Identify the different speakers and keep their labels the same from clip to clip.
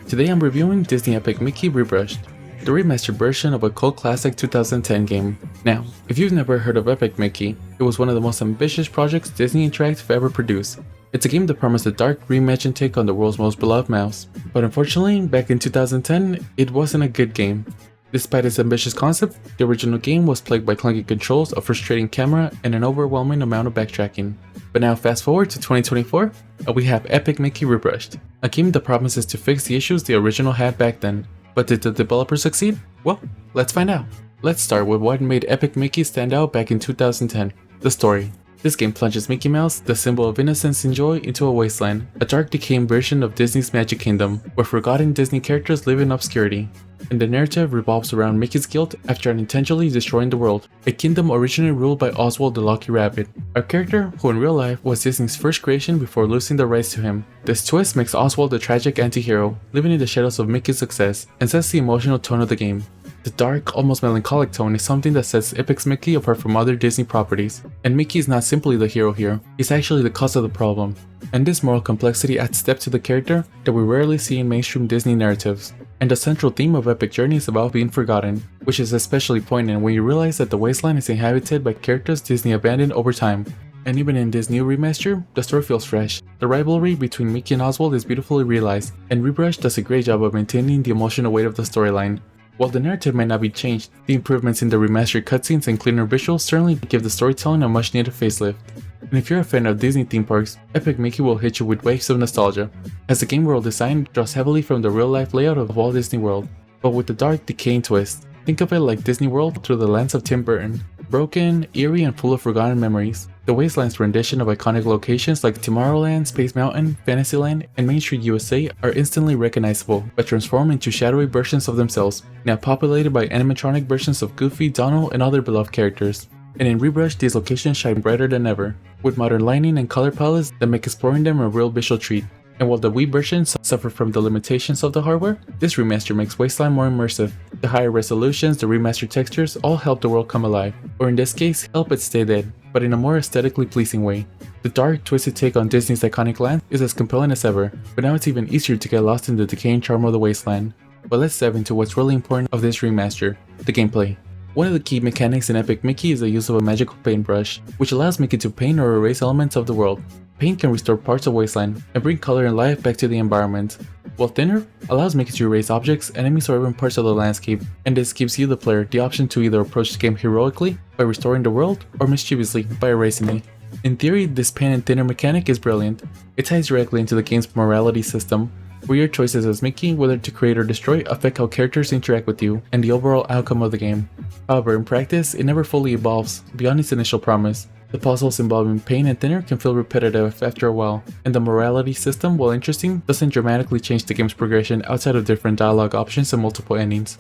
Speaker 1: Today I'm reviewing Disney Epic Mickey Rebrushed, the remastered version of a cult classic 2010 game. Now, if you've never heard of Epic Mickey, it was one of the most ambitious projects Disney Interactive ever produced. It's a game that promised a dark, reimagined take on the world's most beloved mouse. But unfortunately, back in 2010, it wasn't a good game. Despite its ambitious concept, the original game was plagued by clunky controls, a frustrating camera, and an overwhelming amount of backtracking. But now fast forward to 2024, and we have Epic Mickey Rebrushed, a game that promises to fix the issues the original had back then. But did the developer succeed? Well, let's find out. Let's start with what made Epic Mickey stand out back in 2010, the story. This game plunges Mickey Mouse, the symbol of innocence and joy, into a wasteland, a dark decaying version of Disney's Magic Kingdom, where forgotten Disney characters live in obscurity. And the narrative revolves around Mickey's guilt after unintentionally destroying the world, a kingdom originally ruled by Oswald the Lucky Rabbit, a character who in real life was Disney's first creation before losing the rights to him. This twist makes Oswald a tragic anti-hero, living in the shadows of Mickey's success, and sets the emotional tone of the game. The dark, almost melancholic tone is something that sets Epic's Mickey apart from other Disney properties, and Mickey is not simply the hero here, he's actually the cause of the problem. And this moral complexity adds depth to the character that we rarely see in mainstream Disney narratives. And the central theme of Epic Journey is about being forgotten, which is especially poignant when you realize that the wasteland is inhabited by characters Disney abandoned over time. And even in this new remaster, the story feels fresh. The rivalry between Mickey and Oswald is beautifully realized, and Rebrushed does a great job of maintaining the emotional weight of the storyline. While the narrative might not be changed, the improvements in the remastered cutscenes and cleaner visuals certainly give the storytelling a much needed facelift. And if you're a fan of Disney theme parks, Epic Mickey will hit you with waves of nostalgia, as the game world design draws heavily from the real-life layout of Walt Disney World, but with the dark, decaying twist. Think of it like Disney World through the lens of Tim Burton. Broken, eerie, and full of forgotten memories, the Wasteland's rendition of iconic locations like Tomorrowland, Space Mountain, Fantasyland, and Main Street USA are instantly recognizable, but transform into shadowy versions of themselves, now populated by animatronic versions of Goofy, Donald, and other beloved characters. And in Rebrushed, these locations shine brighter than ever, with modern lighting and color palettes that make exploring them a real visual treat. And while the Wii versions suffer from the limitations of the hardware, this remaster makes Wasteland more immersive. The higher resolutions, the remastered textures all help the world come alive, or in this case, help it stay dead, but in a more aesthetically pleasing way. The dark, twisted take on Disney's iconic land is as compelling as ever, but now it's even easier to get lost in the decaying charm of the Wasteland. But let's dive into what's really important of this remaster, the gameplay. One of the key mechanics in Epic Mickey is the use of a magical paintbrush, which allows Mickey to paint or erase elements of the world. Paint can restore parts of Wasteland and bring color and life back to the environment, while thinner allows Mickey to erase objects, enemies, or even parts of the landscape, and this gives you the player the option to either approach the game heroically by restoring the world or mischievously by erasing it. In theory, this paint and thinner mechanic is brilliant. It ties directly into the game's morality system, where your choices as Mickey, whether to create or destroy, affect how characters interact with you and the overall outcome of the game. However, in practice, it never fully evolves beyond its initial promise. The puzzles involving paint and thinner can feel repetitive after a while, and the morality system, while interesting, doesn't dramatically change the game's progression outside of different dialogue options and multiple endings.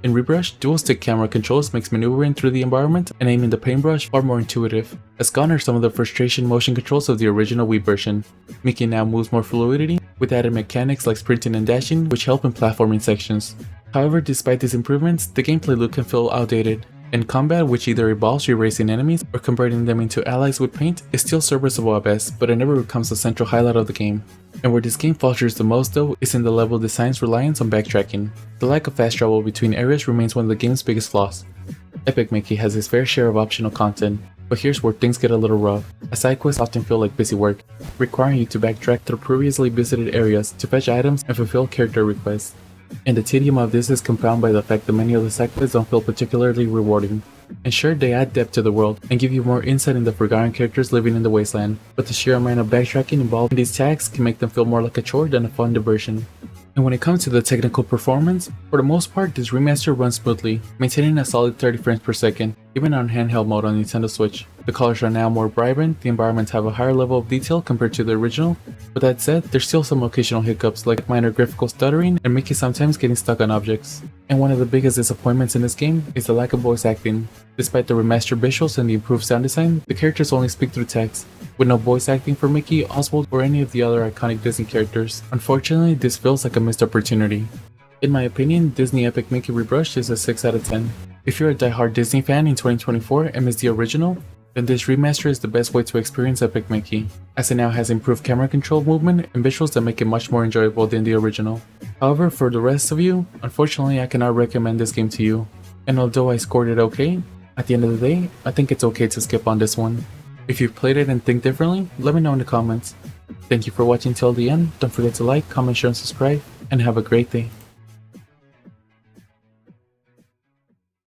Speaker 1: In Rebrushed, dual-stick camera controls makes maneuvering through the environment and aiming the paintbrush far more intuitive, as gone are some of the frustration motion controls of the original Wii version. Mickey now moves more fluidity, with added mechanics like sprinting and dashing, which help in platforming sections. However, despite these improvements, the gameplay loop can feel outdated, and combat, which either involves erasing enemies or converting them into allies with paint, is still serviceable at best, but it never becomes the central highlight of the game. And where this game falters the most though is in the level design's reliance on backtracking. The lack of fast travel between areas remains one of the game's biggest flaws. Epic Mickey has its fair share of optional content, but here's where things get a little rough, as side quests often feel like busy work, requiring you to backtrack through previously visited areas to fetch items and fulfill character requests. And the tedium of this is compounded by the fact that many of the side quests don't feel particularly rewarding. And sure, they add depth to the world and give you more insight into forgotten characters living in the wasteland, but the sheer amount of backtracking involved in these tasks can make them feel more like a chore than a fun diversion. And when it comes to the technical performance, for the most part this remaster runs smoothly, maintaining a solid 30 frames per second, even on handheld mode on Nintendo Switch. The colors are now more vibrant, the environments have a higher level of detail compared to the original, but that said, there's still some occasional hiccups like minor graphical stuttering and Mickey sometimes getting stuck on objects. And one of the biggest disappointments in this game is the lack of voice acting. Despite the remastered visuals and the improved sound design, the characters only speak through text, with no voice acting for Mickey, Oswald, or any of the other iconic Disney characters. Unfortunately, this feels like a missed opportunity. In my opinion, Disney Epic Mickey Rebrushed is a 6 out of 10. If you're a die-hard Disney fan in 2024 and miss the original, then this remaster is the best way to experience Epic Mickey, as it now has improved camera control, movement, and visuals that make it much more enjoyable than the original. However, for the rest of you, unfortunately I cannot recommend this game to you, and although I scored it okay, at the end of the day, I think it's okay to skip on this one. If you've played it and think differently, let me know in the comments. Thank you for watching till the end, don't forget to like, comment, share, and subscribe, and have a great day.